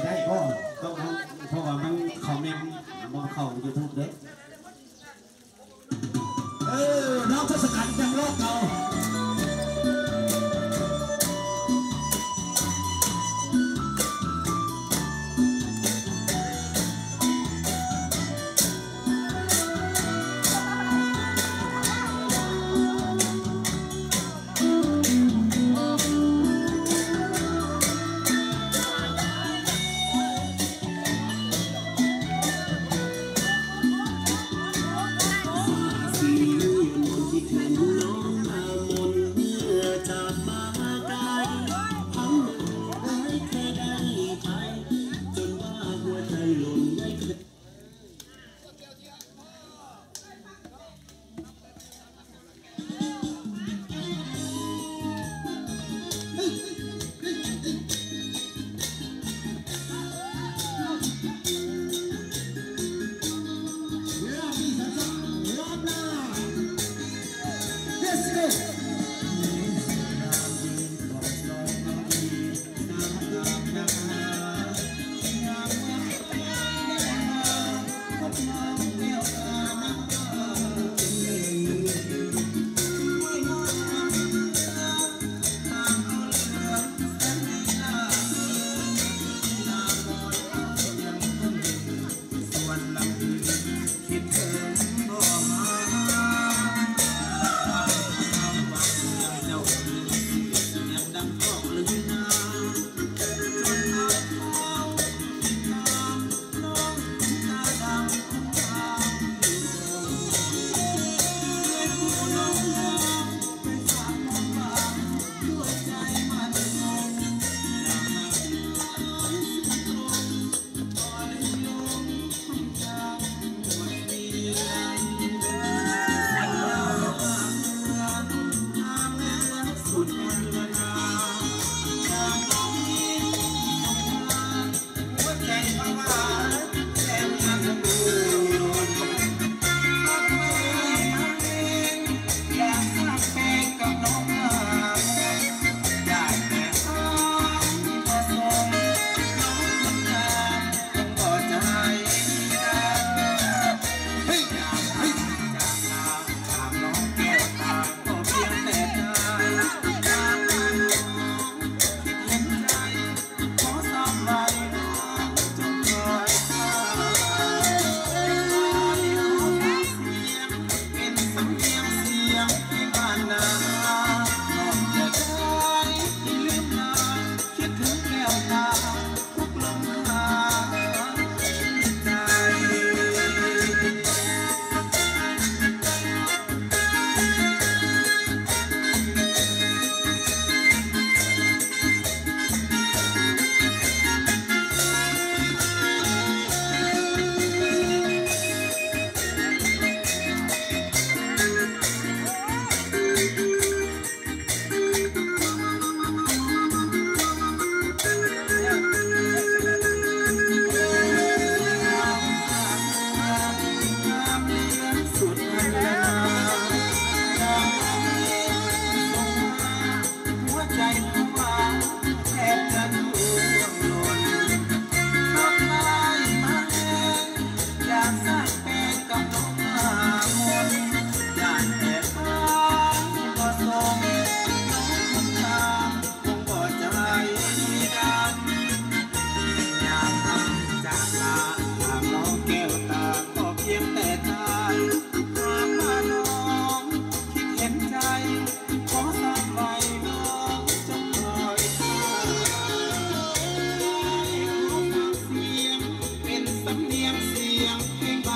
ได้ก็ต้องเพราะว่ามันคอมเมนต์มันเข้ายูทูบเด้น้องทศกัณฐ์ยังโลกเก่า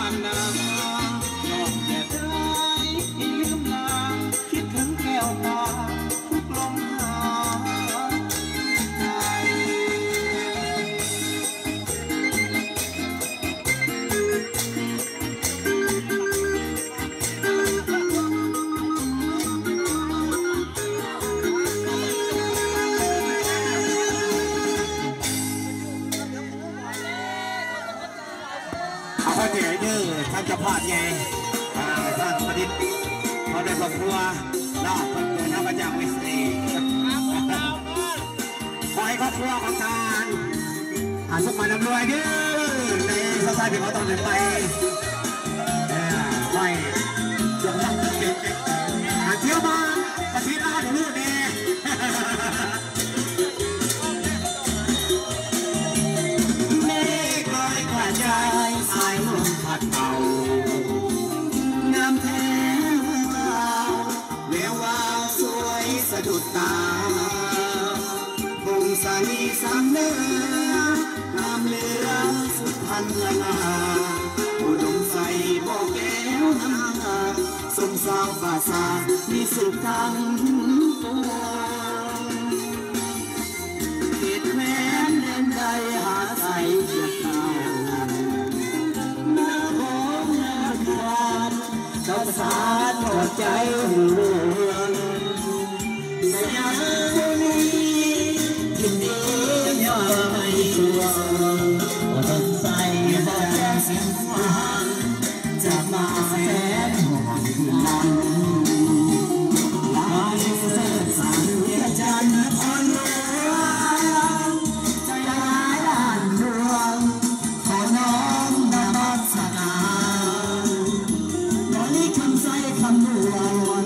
านนาชอบแต่ได้ที่ลืมลาคิดถึงแก้วตาทุกลมหายใจเขาเหนื่อยดื้อท่านจะพลาดไงท่านประดิษฐ์เขาได้ครอบครัวรอบคนเดินทางมาจากเวสต์อีขอให้ครอบครัวของท่านสมบัติร่ำรวยดื้อในสถานที่เขาต้องเดินไปไม่ยกย่องเก่งเที่ยวมาประเทศอาดูลูกเนี่ยสายลมพัดเป่างามแท้เจ้าแวววาวสวยสะดุดตาพงศาลีสามเนื้องามเหลือสุดพันละนาอุดมใสบอกแก้วน้ำตาสมสาวป่าซามีสุขทั้งปวงเขตแคว้นแดนใดหาใส่เกียรติเจ้าสารหัวใจห่วงสยามนี้ที่นี้ยังไม่ชัวร์ว่าต้นไทรบอกแจ้งเสียงหวานจะมาแสนห่วงมันลายเส้นสายเดียจันทร์อ่อนหวานใจร้ายด้านดวงขอน้อมนมัสการคำใส่คำนวล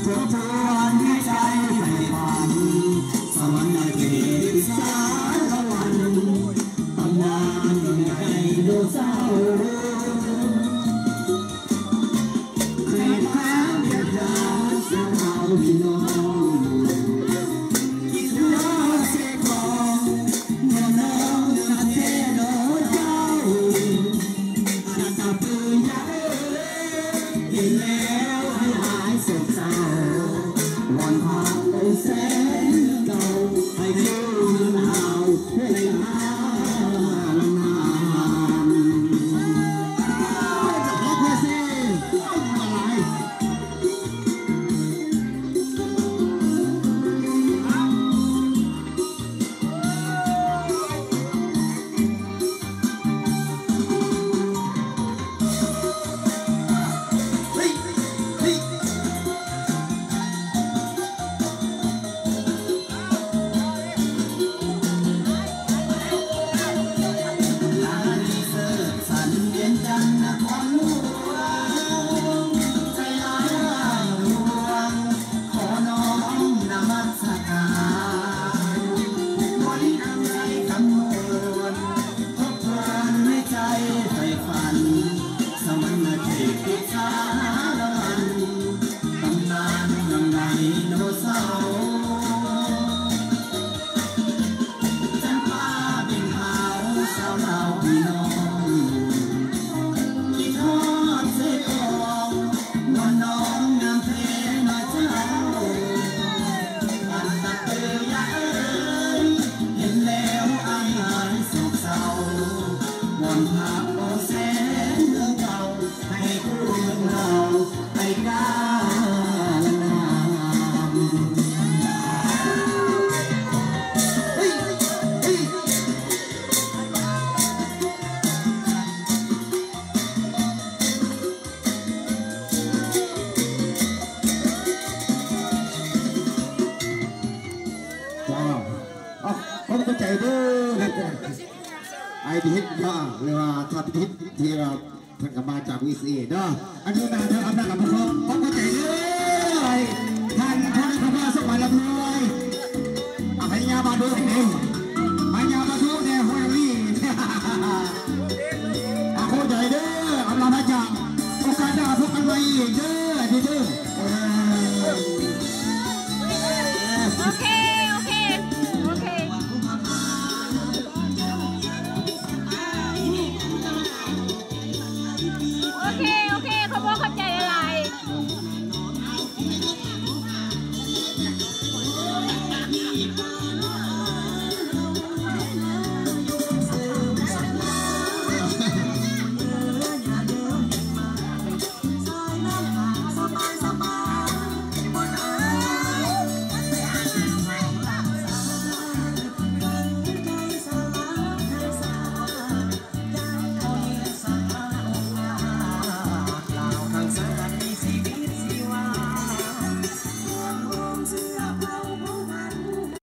ทบทวนให้ใจใฝ่ฝันสวรรค์เขตสารวันตำนานใหญ่ดูเศร้าเขตแคว้นเดียดดาวเสียงเอาพี่น้องคิดว่าเสกของเมื่อน้องนาเทโนเจ้าอาตาปืนใหญ่เห็นแล้วให้หายโศกเศร้าวันผ่านไปแสนเก่าให้คิวมันหาวให้หานานจะพบเพื่อสิอะไรผมเข้าใจด้วยไอ้ที่ฮิตว่าเรียกว่าชาติฮิตที่เราท่านกลับมาจากวิสีเนาะอันนี้นานเท่าอำนาจกับพวกผมเข้าใจด้วยท่านเข้ามาสมัยละรวยพยายามมาดูให้ดีพยายามมาดูเนี่ยหัวนี่เข้าใจด้วยอำนาจจากโอกาสหน้าพบกันใหม่เด้อ